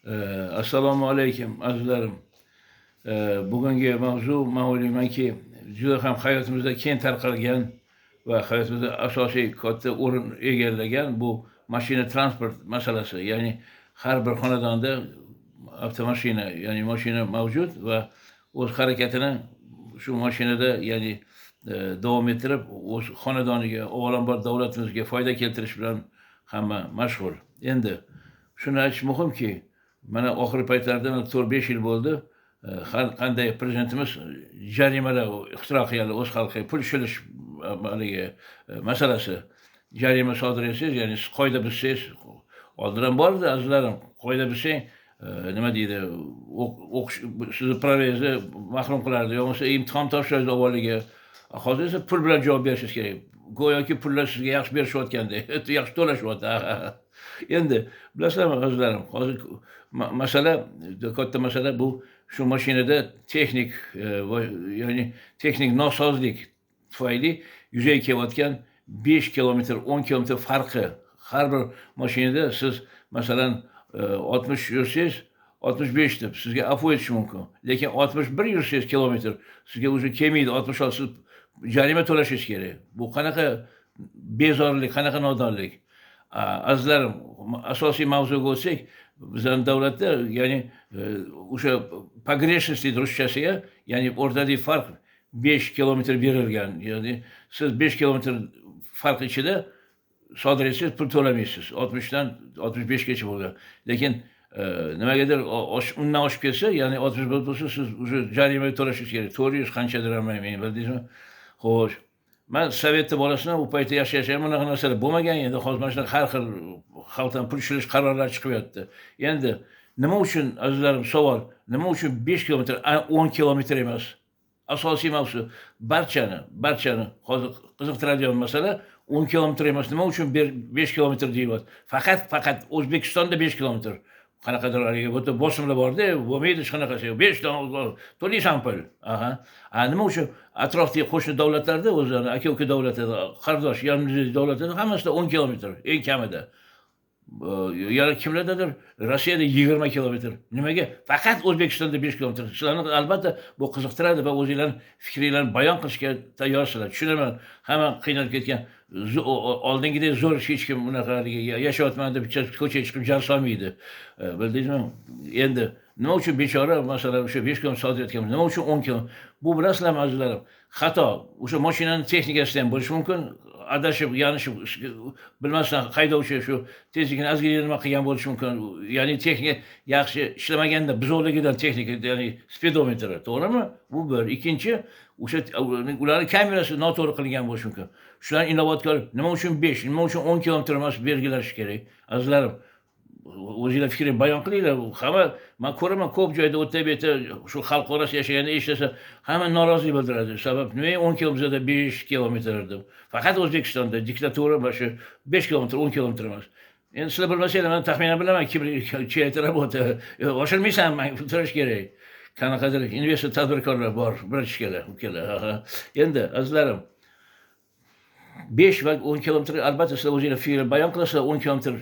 Assalomu alaykum azizlarim. Bugungi mavzu men o'ylaymanki, juda ham hayotimizda keng tarqalgan va hayotimizda asosiy katta o'rin egallagan bu mashina transport masalasi. Ya'ni har bir xonadonda avtomashina, ya'ni mashina mavjud va o'z harakatini shu mashinada, ya'ni davom ettirib, o'z xonadoniga, avvalambor davlatimizga foyda keltirish bilan hamma mashg'ul. Endi shuni aytish muhimki, mana oxirgi paytlarda 4-5 yil bo'ldi. Har qanday prezidentimiz jarimalar ixtiro qilgan o'z xalqiga pul shilish haligi masalasi. Jarima sodir etsangiz, ya'ni siz qoida buzsangiz, oldin ham bor edi azizlarim, qoida buzsang, nima deydi, o'qish sizni pravangizni mahrum qilardi, yo bo'lmasa imtihon topshirardi avvaliga. Hozir esa pul bilan javob berishingiz kerak. Go'yoki pullar sizga yaxshi berishayotgandek, yaxshi to'lashyapti. Endi bilasizlarmi azizlarim, hozir masala, katta masala bu shu mashinada texnik ya'ni texnik nosozlik tufayli yuzaga kelayotgan 5 kilometr, 10 kilometr farqi. Har bir mashinada siz masalan 60 yursangiz 65 deb sizga afv etishi mumkin. Lekin 61 yursangiz kilometr sizga o'zi kelmaydi, 66 siz jarima to'lashingiz kerak. Bu qanaqa bezorilik, qanaqa nodonlik. Azizlarim, asosiy mavzuga o'tsak, bizning davlatda, ya'ni o'sha pogрешность deydi ruschasiga, ya'ni o'rtadagi farq 5 kilometr berilgan. Ya'ni siz 5 kilometr farq ichida sodir etsangiz pul to'lamaysiz. 60 dan 65 gacha bo'lgan. Lekin nimagadir undan oshib ketsa, ya'ni 61 bo'lsa, siz o'sha jarima to'lashingiz kerak. 400 qanchadir bilmayman, bildingizmi? Xo'sh, men Sovetda bolasiman, u paytda yashayman, bunaqa narsalar bo'lmagan endi. Hozir mana shunaqa har xil xalqdan pul shilish qarorlari chiqyapti. Endi nima uchun azizlarim, savol, nima uchun 5 kilometr, 10 kilometr emas? Asosiy mavzu barchani hozir qiziqtiradigan masala 10 kilometr emas. Nima uchun 5 kilometr deyilyapti? Faqat O'zbekistonda 5 kilometr. Qanaqadir haligi bu bosimlar bor-da, bo'lmaydi hech qanaqasi. 5 dan to'laysan pul. Nima uchun atrofdagi qo'shni davlatlarda, o'zlari aka-uka davlatlarda, qardosh, yamli davlatlarda hammasida 10 kilometr eng kamida. Yana kimlardadir Rossiyada 20 kilometr. Nimaga? Faqat O'zbekistonda 5 kilometr. Sizlarni albatta bu qiziqtiradi va o'zingizlarning fikringizni bayon qilishga tayyorsizlar. Tushunaman. Hamma qiynalib ketgan. Oldingidek zo'r hech kim bunaqa yashayotman deb ko'chaga chiqib jar solmaydi. Bildingizmi? Endi nima uchun bechora masalan o'sha 5 kilometr sodir etganmiz? Nima uchun 10 kilometr? Bu bilasizlarmi azizlarim? Xato. O'sha mashinaning texnikasida ham bo'lishi mumkin. Adashib, yanishib, bilmasdan haydovchi shu tezlikni ozgina nima qilgan bo'lishi mumkin. Ya'ni texnika yaxshi ishlamaganda buzovligidan texnika, ya'ni speedometri, to'g'rimi? Bu bir. Ikkinchi, o'sha ularning kamerasi noto'g'ri qilingan bo'lishi mumkin. Shular inovatkor, nima uchun 5, nima uchun 10 kilometr emas belgilash kerak? Azizlarim, o'zingizlar fikrini bayon qilinglar. Hamma men ko'raman ko'p joyda o'tda beta shu xalq orasida yashaganda eshitsa, hamma norozilik bildiradi. Sabab nima 10 kilometrda 5 kilometr deb. Faqat O'zbekistonda diktatura va shu 5 kilometr, 10 kilometr emas. Endi sizlar bilmasanglar, men taxminan bilaman kim работа. Oshirmaysan, men to'lash kerak. Qanaqadir investor tadbirkorlar bor, ukalar. Endi azizlarim, 5 va 10 kilometr albatta sizlar o'zingizlar fikr bayon qilasizlar. 10 kilometr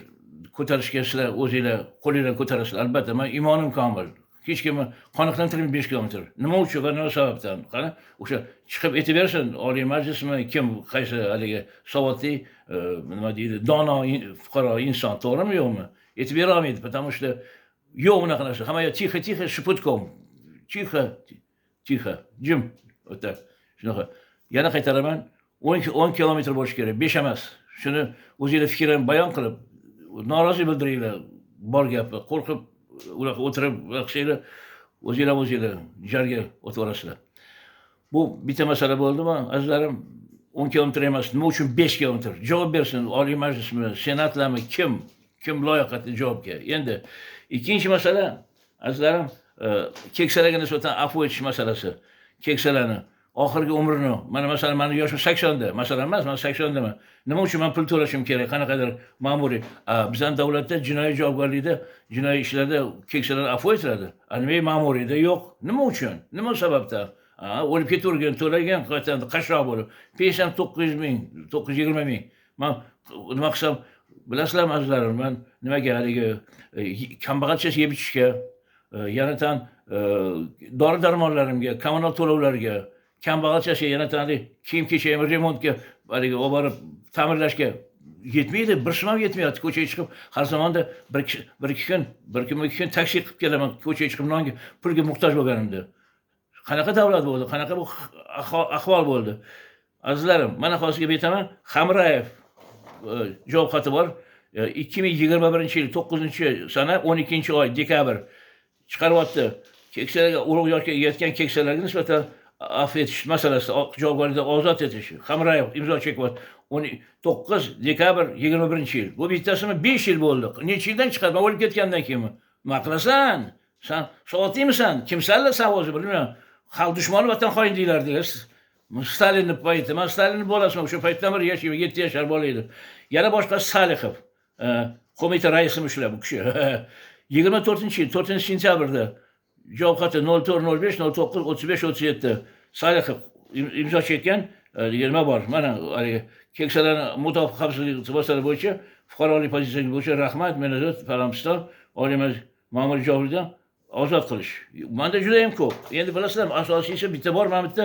ko'tarishga sizlar o'zingizlar qo'lingizdan ko'tarasizlar. Albatta, men imonim komil. Hech kim qoniqlantirmaydi 5 kilometr. Nima uchun va nima sababdan? Qani, o'sha chiqib aytaversin, Oliy Majlismi, kim, qaysi haligi savodli, nima deydi, dono fuqaro inson, to'g'rimi yo'qmi? Aytib bera olmaydi, потому что yo'q unaqa narsa. Hamma tixo, shiputkom. Tixo, jim. O'ta. Shunaqa. Yana qaytaraman, 10 kilometr bo'lish kerak, 5 emas. Shuni o'zingizlar fikrini bayon qilib, norozi bildiringlar. Bor gapi, qo'rqib unaqa o'tirib qilsanglar, o'zingizlar jarga o'tvorasizlar. Bu bitta masala bo'ldimi, azizlarim? 10 kilometr emas, nima uchun 5 kilometr? Javob bersin Oliy Majlismi, Senatlarmi, kim loyiqatli javobga. Endi ikkinchi masala, azizlarim, keksalarga nisbatan afv etish masalasi. Keksalarni oxirgi umrini, mana masalan meni yoshim 80 da, masalan emas, men 80 daman. Nima uchun men pul to'lashim kerak? Qanaqadir ma'muriy, bizning davlatda jinoiy javobgarlikda, jinoiy ishlarda keksalar afv etiladi. Nima ma'muriyda yo'q? Nima uchun? Nima sababdan? O'lib ketavergan, to'lagan, qaytanda qashshoq bo'lib, pensiyam 900 ming, 920 ming. Men nima qilsam Bilasizlarmi azizlarim, men nimaga haligi kambag'alchasi yeb ichishga, yanatan dori-darmonlarimga, kommunal to'lovlarga, kambag'alchasi yanatan kiyim-kechagim remontga haligi olib borib ta'mirlashga yetmaydi, bir so'm ham yetmayapti. Ko'chaga chiqib har zamonda bir ikki kun taksi qilib kelaman. Ko'chaga chiqib nonga, pulga muhtoj bo'lganimda. Qanaqa davlat bo'ldi? Qanaqa bu ahvol bo'ldi? Azizlarim, mana hozirga betaman. Hamrayev javob xati bor. 2021-yil 9-sana 12-oy dekabr chiqaryapti. Keksalarga, ulug' yoshga yetgan keksalarga nisbatan afv etish masalasida javobgarlikdan ozod etish. Hamrayev imzo chekyapti. 9 dekabr 21-yil. Bu bittasimi 5 yil bo'ldi. Necha yildan chiqadi? Men o'lib ketgandan keyinmi? Nima qilasan? Sen savotlimisan? Kimsanlar sen o'zi bilmayman. Xalq dushmani, vatan xoin deylardilar. Stalinning payti. Men Stalinning bolasiman. O'sha paytdan beri yashayman. 7 yashar bola edim. Yana boshqa Salixov. Qo'mita raisini ushlab bu kishi. 24-yil 4-sentyabrda javob xati 0405 09 35 37 Salixov imzo chekkan. Nima bor? Mana haligi keksalarni mudofaa xavfsizligi masalasi bo'yicha fuqarolik pozitsiyasi bo'yicha rahmat, minnatdor Falastin oliy ma'muriy javobdan ozod qilish. Menda juda ham ko'p. Endi bilasizlarmi, asosiysi bitta bor, men bitta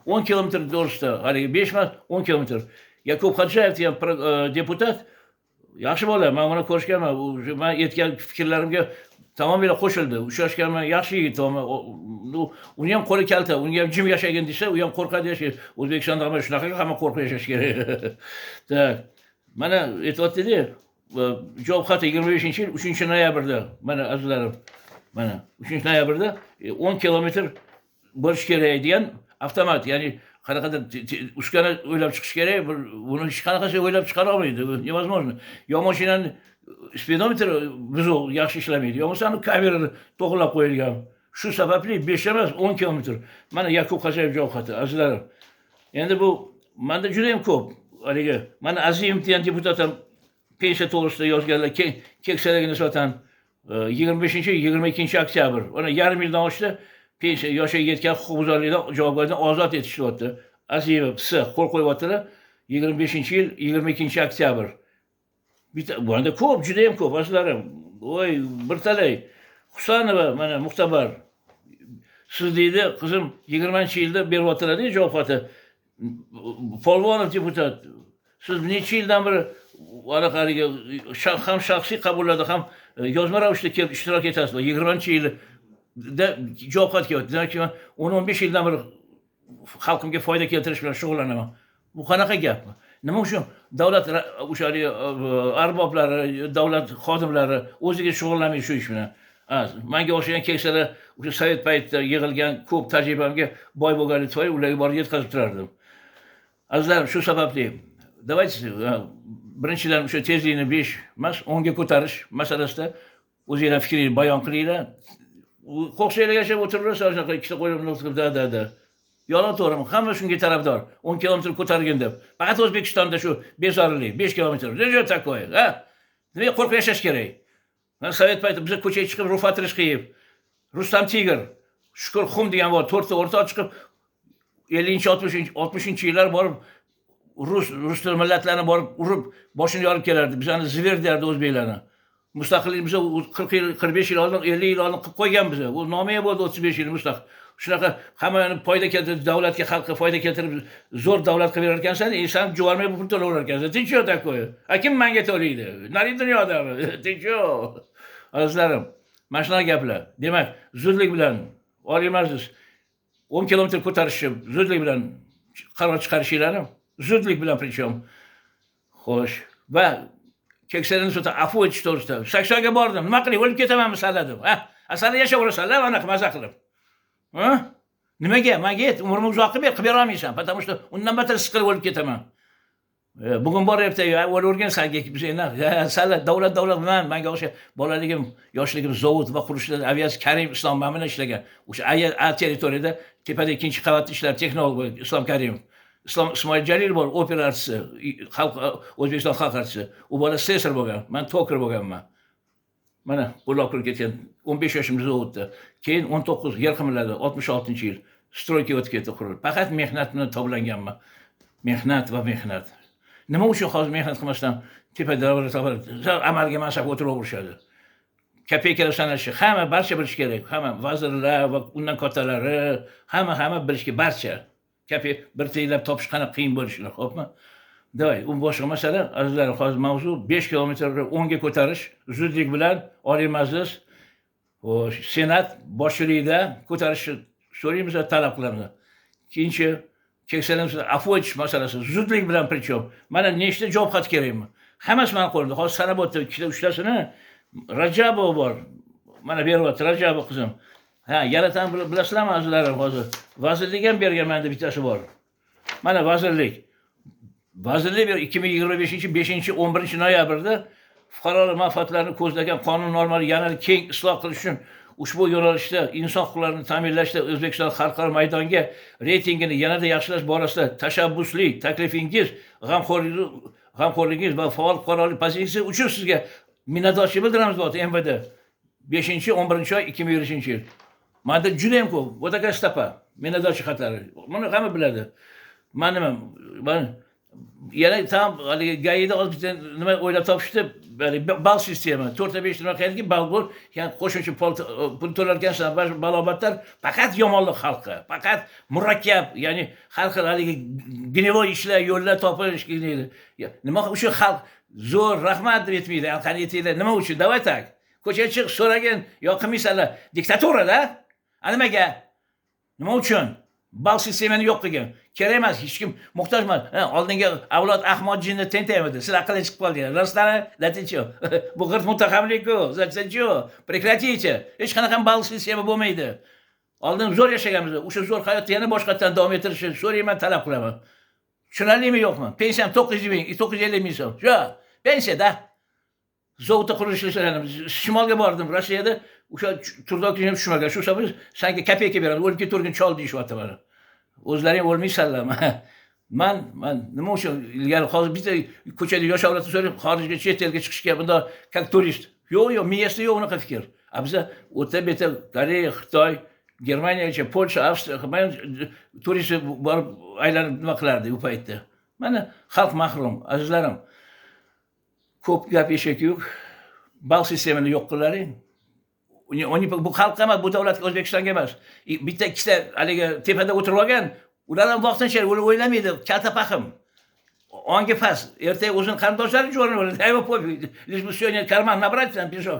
10 kilometr to'g'risida, haligi 5 emas, 10 kilometr. Yakub Xodjayev degan deputat yaxshi bola, men uni ko'rishganman. Men aytgan fikrlarimga tamomila qo'shildi. Uchrashganman, yaxshi yigit. Uni ham qo'li kalta, unga ham jim yashagin desa, u ham qo'rqadi yashaydi. O'zbekistonda ham shunaqa hamma qo'rqib yashash kerak. Tak. Mana aytayotdi-da, javob xati 25-yil 3-noyabrda, mana azizlarim, mana 3-noyabrda 10 kilometr bo'lish kerak degan avtomat, ya'ni qanaqadir uskana o'ylab chiqish kerak, buni hech qanaqasi o'ylab chiqara olmaydi. Невозможно. Yo mashinani speedometr buzuq, yaxshi ishlamaydi. Yo bo'lmasa kamerani to'g'rilab qo'yilgan. Shu sababli 5 emas 10 kilometr. Mana Yakub Xodjayev javob xati, azizlarim. Endi bu menda juda ham ko'p. Haligi mana Azimov degan deputat ham pensiya to'g'risida yozganlar, keksalarga nisbatan 25-22 oktyabr. Ona yarim yildan oshdi. Pensiya yoshiga yetgan huquqbuzarlikdan javobgarlikdan ozod etishyapti. Azimov qo'l qo'yyaptilar. 25-yil 22 oktyabr. Bunda ko'p, juda ham ko'p azizlarim. Voy, bir talay. Husanova mana muxtabar. Siz deydi, qizim 20-yilda beryaptilar-da javob xati. Polvonov deputat. Siz necha yildan beri haligi ham shaxsiy qabullarda ham yozma ravishda kelib ishtirok etasiz. 20-yilda javob xat kelyapti. Demak, 10-15 yildan beri xalqimga foyda keltirish bilan shug'ullanaman. Bu qanaqa gapmi? Nima uchun davlat o'sha arboblari, davlat xodimlari o'ziga shug'ullanmaydi shu ish bilan? Menga o'xshagan keksalar o'sha sovet paytida yig'ilgan ko'p tajribamga boy bo'lganligi tufayli ularga borib yetkazib turardim. Azizlarim, shu sababli давайте birinchidan o'sha tezlikni 5 emas 10 ga ko'tarish masalasida o'zingizlar fikringizni bayon qilinglar. Qo'qshaylar yashab o'tiribsiz, shunaqa ikkita qo'yib qilib da. Yolg'on to'g'rimi? Hamma shunga tarafdor. 10 kilometr ko'targin deb. Faqat O'zbekistonda shu bezorilik 5 kilometr. Nega takoy? Nimaga qo'rqib yashash kerak? Men sovet paytida biz ko'chaga chiqib Rufat Rishqiyev, Rustam Tigr, Shukur Xum degan bor, 4 ta o'rtoq chiqib 50-60-yillar borib rus til millatlarini borib urib boshini yorib kelardi. Bizani zver derdi o'zbeklarni. Mustaqillik biz 40 yil, 45 yil oldin, 50 yil oldin qilib qo'ygan biz. U nomiga bo'ldi 35 yil mustaqil. Shunaqa hammani foyda keltirib, davlatga, xalqqa foyda keltirib, zo'r davlat qilib berar ekansan, sen juvarmay pul to'layver ekansan. Tinch yo'q takoy. Kim menga to'laydi? Nari dunyodami? Tinch yo'q. Azizlarim, mana shunaqa gaplar. Demak, zudlik bilan Oliy Majlis 10 kilometr ko'tarishni zudlik bilan qaror chiqarishinglarni, zudlik bilan prичем. Xo'sh. Va keksalarni nisbatan afv etish to'g'risida 80 ga bordim. Nima qilay? O'lib ketamanmi sallada? Asali yashayverasanlar, anaqa maza qilib. Nimaga? Menga ayt, umrimni uzoq qilib berolmaysan. Потому что undan battar siqilib o'lib ketaman. Bugun boryapti, o'rgansan bizlar. Salla davlat menga o'sha bolaligim, yoshligim zavod va qurishlarda aviatsiya Karim Islom bilan ishlagan. O'sha A territoriyada tepada ikkinchi qavatda ishlar texnolog Islom Karimov. Islom Ismoil Jalil bor, opera artisti, O'zbekiston xalq artisti. U bola sesir bo'lgan, men toker bo'lganman. Mana qo'llab kirib ketgan 15 yoshimda o'tdi. Keyin 19 yer qimilladi, 66-yil stroyga o'tib ketdi qurilib. Faqat mehnat bilan toblanganman. Mehnat va mehnat. Nima uchun hozir mehnat qilmasdan tepada amalga mansabga o'tiraverishadi. Kopeykalar sanashi, hamma barcha bilish kerak. Hamma vazirlar va undan kattalari, hamma bilishga barcha. Bir tiyinlab topish qanaqa qiyin bo'lishini, xo'pmi? Davay, u boshqa masala. Azizlarim, hozir mavzu 5 kilometrni 10 ga ko'tarish zudlik bilan Oliy Majlis Senat boshchiligida ko'tarishni so'raymiz va talab qilamiz. Ikkinchi, keksalarimiz afv etish masalasi zudlik bilan prichom. Mana nechta javob xat kerakmi? Hammasi meni qo'limda. Hozir sanab o'tdi, ikkita uchtasini Rajabov bor. Mana beryapti Rajabov qizim. Ha, yaratan bilasizlarmi azizlarim hozir? Vazirlik ham bergan menda bittasi bor. Mana vazirlik 2025-5-11 noyabrda fuqarolar manfaatlarini ko'zlagan qonun normalari yanada keng isloh qilish uchun ushbu yo'nalishda inson huquqlarini ta'minlashda O'zbekiston xalqaro maydonga reytingini yanada yaxshilash borasida tashabbusli taklifingiz, g'amxo'rligingiz va faol fuqarolik pozitsiyasi uchun sizga minnatdorchilik bildiramiz deyapti MVD. 5-11 oy 2020 yil. Menda juda ham ko'p, o'ta stapa minnatdorchilik xatlari. Buni hamma biladi. Men yana tam haligi GAIda nima o'ylab topishdi, ball sistema, 4-5 nima qilganki, ball bor, ya'ni qo'shimcha pul to'larkansan, balobatlar faqat yomonlik xalqqa, faqat murakkab, ya'ni har xil haligi gnivoy ishlar, yo'llar topish kerak. Nima uchun xalq zo'r rahmat deb aytmaydi, qani aytinglar, nima uchun? Davay tak. Ko'chaga chiq, so'ragin, yoqmaysanlar. Diktaturada? Nimaga? Nima uchun? Ball sistemani yo'q qilgan. Kerak emas, hech kim muhtoj emas. Oldinga avlod Ahmadjinni tentaydi. Siz aqlli chiqib qoldingiz. Rostlarni, laticho. Bu g'irt mutaxamlik-ku. Zatsacho. Prекратите. Hech qanaqa ball sistema bo'lmaydi. Oldin zo'r yashaganmiz. O'sha zo'r hayotni yana boshqatdan davom ettirishni so'rayman, talab qilaman. Tushunarlimi yo'qmi? Pensiyam 900 ming, 950 ming so'm. Shu, pensiyada. Zovta qurilish ishlarim. Shimolga bordim, Rossiyada. O'sha turdoqni ham tushmagan. Shu sabab senga kopeyka beradi. O'lib keturgin chol deyishyapti mana. O'zlaring o'lmaysanlarmi? Men nima uchun ilgari hozir bitta ko'chada yosh avlodni so'rab xorijga chet elga chiqishga bunda как turist. Yo'q, miyasida yo'q unaqa fikr. Biza o'ta beta Koreya, Xitoy, Germaniyacha, Polsha, Avstriya, men turist borib aylanib nima qilardi u paytda. Mana xalq mahrum, azizlarim. Ko'p gap eshak yo'q. Ball sistemani yo'q qilaring. Bu xalqqa emas, bu davlatga, O'zbekistonga emas. Bitta ikkita haligi tepada o'tirib olgan, ular ham vaqtinchalik o'ylamaydi, kalta paxim. Ongi pas, ertaga o'zini qarindoshlari jo'rni bo'ladi. Ayva po'pi, lishbu сегодня karman nabratsan peshok.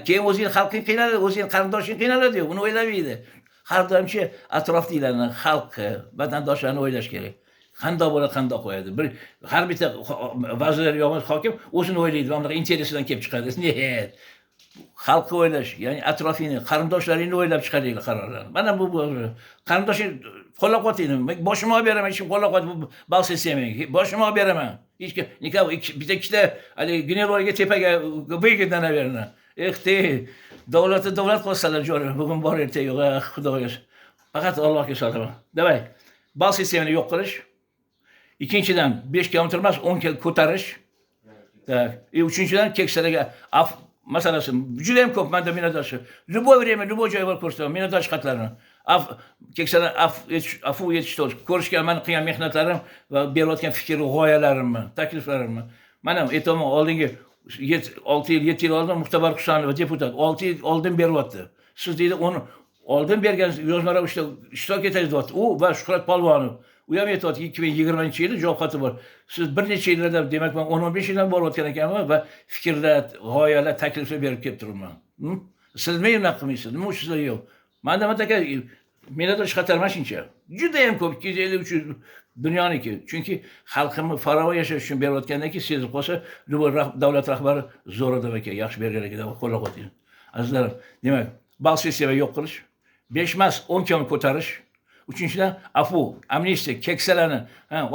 Keyin o'zing xalqing qiynaladi, o'zing qarindoshing qiynaladi, uni o'ylamaydi. Har doimchi atrofdagilarni, xalqni, vatandoshlarini o'ylash kerak. Qandoq bo'ladi, qandoq qo'yadi. Har bitta vazir yoki hokim o'zini o'ylaydi, va unaqa interesidan kelib chiqadi. Xalqni o'ylash, ya'ni atrofingni, qarindoshlaringni o'ylab chiqaringlar qarorlarni. Mana bu qarindoshing qo'llab-quvvatlaydi. Boshimni olib beraman, hech kim qo'llab-quvvat bu ball sistemaga. Boshimni olib beraman. Hech kim bitta ikkita hali gnevoyga tepaga bo'ygidan berna. Davlat qilsalar jo'ra. Bugun bor ertaga yo'q, xudoga. Faqat Allohga solaman. Davay. Ball sistemani yo'q qilish. Ikkinchidan 5 kilometr emas, 10 ga ko'tarish. Uchinchidan keksalarga masalasi juda ham ko'p menda minnatdorchilik. Любое время, любой joy bor ko'rsataman minnatdorchilik xatlarini. Keksalar afv yetishtir. Ko'rishgan meni qilgan mehnatlarim va berayotgan fikr, g'oyalarimni, takliflarimni. Mana aytaman, oldingi 6 yil, 7 yil oldin Muxtabar Husanov deputat 6 yil oldin beryapti. Siz deydi, uni oldin bergan yozmalar ishtirok etasiz deyapti. U va Shuhrat Polvonov. U ham aytayapti, 2020-yilda javob xati bor. Siz bir necha yillarda, demak men 10-15 yildan borayotgan ekanman va fikrlar, g'oyalar, takliflar berib kelib turibman. Siz nima unaqa qilmaysiz? Nima uchun sizlar yo'q? Menda aka minnatdorchilik xatar mana shuncha. Juda ham ko'p, 250-300 dunyoniki. Chunki xalqimni farovon yashash uchun berayotgandan keyin sezib qolsa, davlat rahbari zo'r odam ekan, yaxshi bergan ekan, qo'llab-quvvatlaydi. Azizlarim, demak, ball sistema yo'q qilish, 5 emas 10 kilometr ko'tarish. Uchinchidan afv, amnistiya, keksalarni,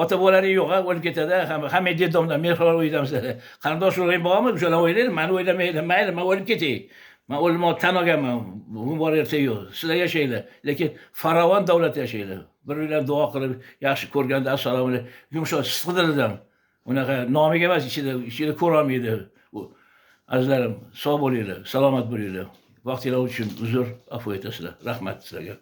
ota-bolalaring yo'q, o'lib ketadi, hamma dedomdan, mehmon uydamiz. Qarindoshlaring bormi? O'shalar o'ylaydi, meni o'ylamaydi, mayli, men o'lib ketay. Men o'lmoq tan olganman, bugun bor ertaga yo'q. Sizlar yashanglar, lekin farovon davlat yashanglar. Bir-birlar duo qilib, yaxshi ko'rganda assalomu alaykum, yumshoq sidqidildan. Unaqa nomiga emas, ichida ko'rolmaydi. Azizlarim, sog' bo'linglar, salomat bo'linglar. Vaqtinglar uchun uzr, afv etasizlar. Rahmat sizlarga.